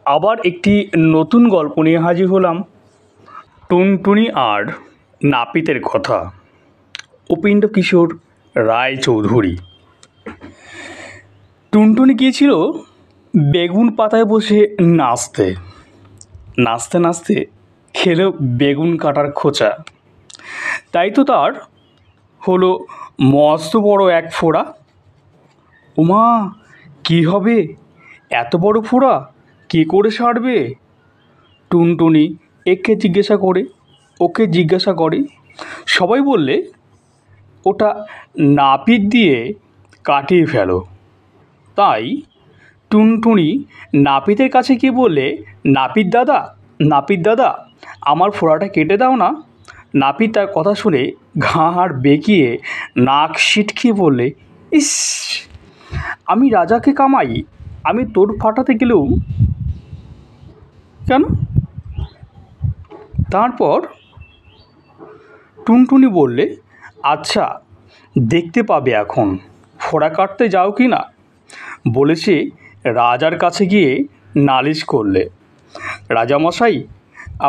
আবার একটি নতুন গল্প নিয়ে হাজির হলাম। টুনটুনি আর নাপিতের কথা। উপেন্দ্রকিশোর রায়চৌধুরী। টুনটুনি গিয়েছিল বেগুন পাতায় বসে নাচতে নাচতে নাচতে খেলো বেগুন কাটার খোঁচা। তাই তো তার হলো মস্ত বড় এক ফোঁড়া। ওমা, কী হবে, এত বড় ফোঁড়া কী করে সারবে? টুনটুনি ওকে জিজ্ঞাসা করে। সবাই বললে, ওটা নাপিত দিয়ে কাটিয়ে ফেলো। তাই টুনটুনি নাপিতের কাছে গিয়ে বললে, নাপিত দাদা, আমার ফোঁড়াটা কেটে দাও না। নাপিত তার কথা শুনে ঘাড় বেঁকিয়ে নাক সিটকিয়ে বললে, ইস, আমি রাজাকে কামাই, আমি তোর ফাটাতে গেলেও কেন? তারপর টুনটুনি বললে, আচ্ছা, দেখতে পাবে এখন ফোঁড়া কাটতে যাও কি না। বলেছে রাজার কাছে গিয়ে নালিশ করলে, রাজামশাই,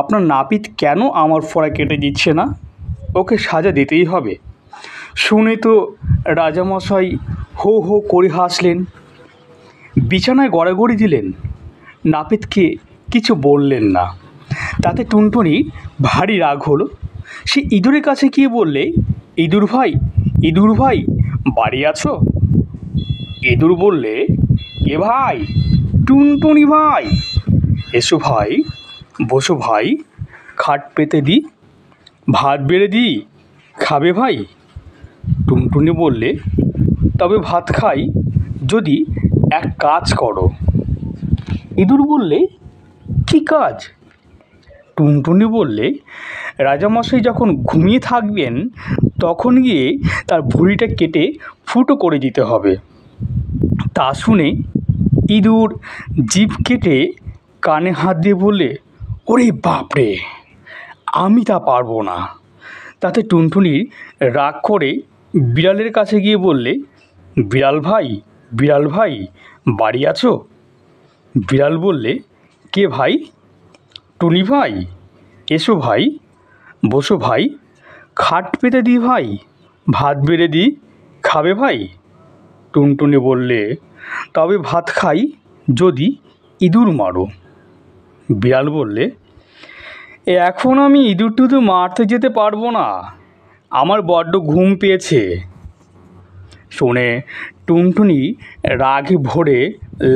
আপনার নাপিত কেন আমার ফোঁড়া কেটে দিচ্ছে না? ওকে সাজা দিতেই হবে। শুনে তো রাজামশাই হো হো করে হাসলেন, বিছানায় গড়াগড়ি দিলেন, নাপিতকে কিছু বললেন না। তাতে টুনটুনি ভারী রাগ হলো। সে ইঁদুরের কাছে গিয়ে বললে, ইঁদুর ভাই, বাড়ি আছো? ইঁদুর বললে, এ ভাই, টুনটুনি ভাই, এসো ভাই, বসো ভাই, খাট পেতে দি, ভাত বেড়ে দি, খাবে ভাই? টুনটুনি বললে, তবে ভাত খাই যদি এক কাজ করো। ইঁদুর বললে, কী কাজ? টুনটুনি বললে, রাজামশাই যখন ঘুমিয়ে থাকবেন তখন গিয়ে তার ভুঁড়িটা কেটে ফুটো করে দিতে হবে। তা শুনে ইঁদুর জিভ কেটে কানে হাত দিয়ে বললে, ওরে বাপরে, আমি তা পারবো না। তাতে টুনটুনি রাগ করে বিড়ালের কাছে গিয়ে বললে, বিড়াল ভাই, বাড়ি আছো? বিড়াল বললে, কে ভাই? টুনি ভাই, এসো ভাই, বসো ভাই, খাট পেতে দিই ভাই, ভাত বেড়ে দিই, খাবে ভাই? টুনটুনি বললে, তবে ভাত খাই যদি ইঁদুর মারো। বিড়াল বললে, এখন আমি ইঁদুর টুদুর মারতে যেতে পারবো না, আমার বড্ড ঘুম পেয়েছে। শুনে টুনটুনি রাগে ভরে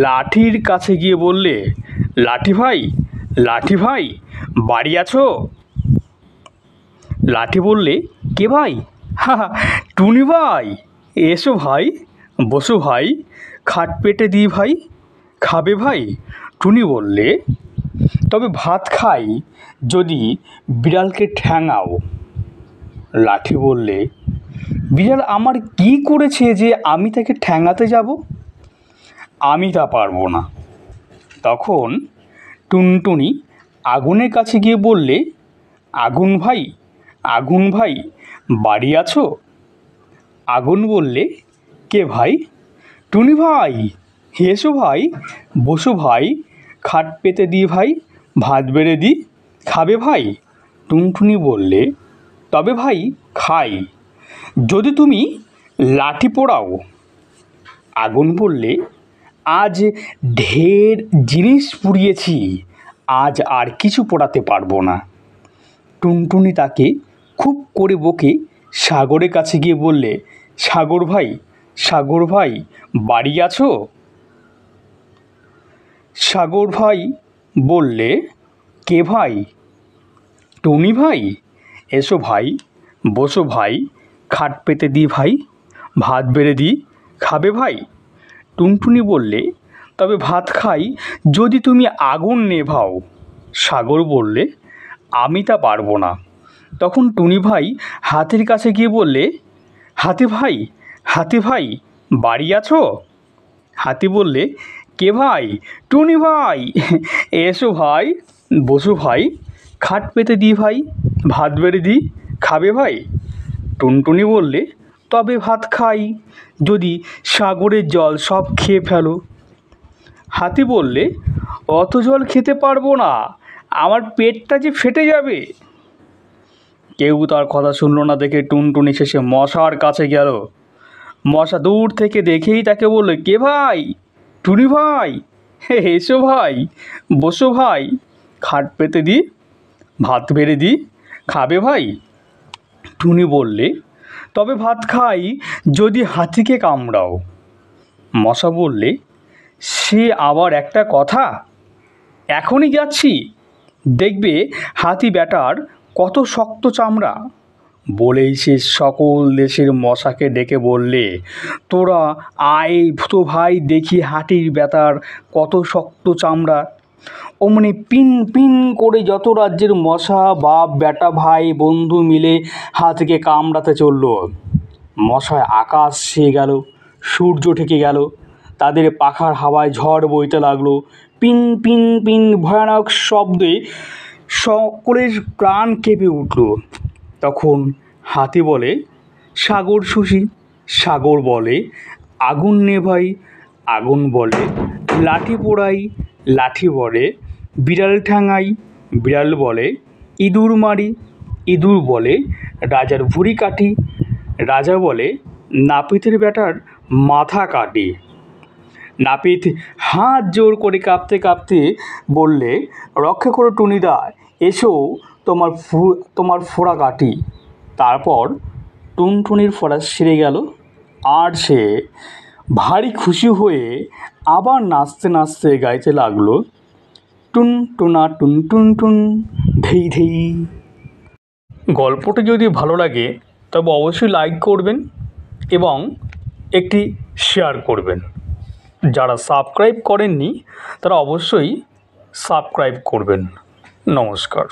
লাঠির কাছে গিয়ে বললে, লাঠি ভাই, বাড়ি আছো? লাঠি বললে, কে ভাই? হা, টুনি ভাই, এসো ভাই, বসো ভাই, খাট পেতে দিই ভাই, খাবে ভাই? টুনি বললে, তবে ভাত খাই যদি বিড়ালকে ঠ্যাঙাও। লাঠি বললে, বিড়াল আমার কী করেছে যে আমি তাকে ঠ্যাঙাতে যাব? আমি তা পারবো না। তখন টুনটুনি আগুনের কাছে গিয়ে বললে, আগুন ভাই, বাড়ি আছো? আগুন বললে, কে ভাই? টুনি ভাই, এসো ভাই, বসো ভাই, খাট পেতে দিই ভাই, ভাত বেড়ে দিই, খাবে ভাই? টুনটুনি বললে, তবে ভাই খাই যদি তুমি লাঠি পোড়াও। আগুন বললে, আজ ঢের জিনিস পুড়িয়েছি, আজ আর কিছু পোড়াতে পারবো না। টুনটুনি তাকে খুব করে বকে সাগরের কাছে গিয়ে বললে, সাগর ভাই, বাড়ি আছো? সাগর ভাই বললে, কে ভাই? টুনি ভাই, এসো ভাই, বসো ভাই, খাট পেতে দিই ভাই, ভাত বেড়ে দিই, খাবে ভাই? টুনটুনি বললে, তবে ভাত খাই যদি তুমি আগুন নেভাও। সাগর বললে, আমি তা পারবো না। তখন টুনি ভাই হাতির কাছে গিয়ে বললে, হাতি ভাই, বাড়ি আছো? হাতি বললে, কে ভাই? টুনি ভাই, এসো ভাই, বসো ভাই, খাট পেতে দিই ভাই, ভাত বেড়ে দিই, খাবে ভাই? টুনটুনি বললে, তবে ভাত খাই যদি সাগরের জল সব খেয়ে ফেলো। হাতি বললে, অত জল খেতে পারবো না, আমার পেটটা যে ফেটে যাবে। কেউ তার কথা শুনল না দেখে টুনটুনি শেষে মশার কাছে গেল। মশা দূর থেকে দেখেই তাকে বলল, কে ভাই? টুনি ভাই, হে এসো ভাই, বসো ভাই, খাট পেতে দি, ভাত বেড়ে দি, খাবে ভাই? টুনি বললে, তবে ভাত খাই যদি হাতিকে কামড়াও। মশা বললে, সে আবার একটা কথা, এখনই যাচ্ছি, দেখবে হাতি ব্যাটার কত শক্ত চামড়া। বলেই সে সকল দেশের মশাকে ডেকে বললে, তোরা আয় তো ভাই, দেখি হাতির ব্যাটার কত শক্ত চামড়া। অমনি পিন পিন করে যত রাজ্যের মশা বাপ বেটা ভাই বন্ধু মিলে হাতিকে কামড়াতে চলল। মশায় আকাশ ছেয়ে গেল, সূর্য ঠেকে গেল, তাদের পাখার হাওয়ায় ঝড় বইতে লাগলো। পিন পিন পিন ভয়ানক শব্দে সকলের প্রাণ কেঁপে উঠল। তখন হাতি বলে, সাগর শুষি। সাগর বলে, আগুন নেভাই। আগুন বলে, লাঠি পোড়াই। লাঠি বলে, বিড়াল ঠ্যাঙাই। বিড়াল বলে, ইঁদুর মারি। ইঁদুর বলে, রাজার ভুঁড়ি কাটি। রাজা বলে, নাপিতের ব্যাটার মাথা কাটি। নাপিত হাত জোর করে কাঁপতে কাঁপতে বললে, রক্ষা করো টুনিদা, এসো তোমার ফোড়া কাটি। তারপর টুনটুনির ফোড়া সেরে গেল, আর সে ভারী খুশি হয়ে আবার নাচতে নাচতে গাইতে লাগলো, টুন টুনা টুন টুন টুন, ধেই ধেই। গল্পটি যদি ভালো লাগে তবে অবশ্যই লাইক করবেন এবং একটি শেয়ার করবেন। যারা সাবস্ক্রাইব করেননি তারা অবশ্যই সাবস্ক্রাইব করবেন। নমস্কার।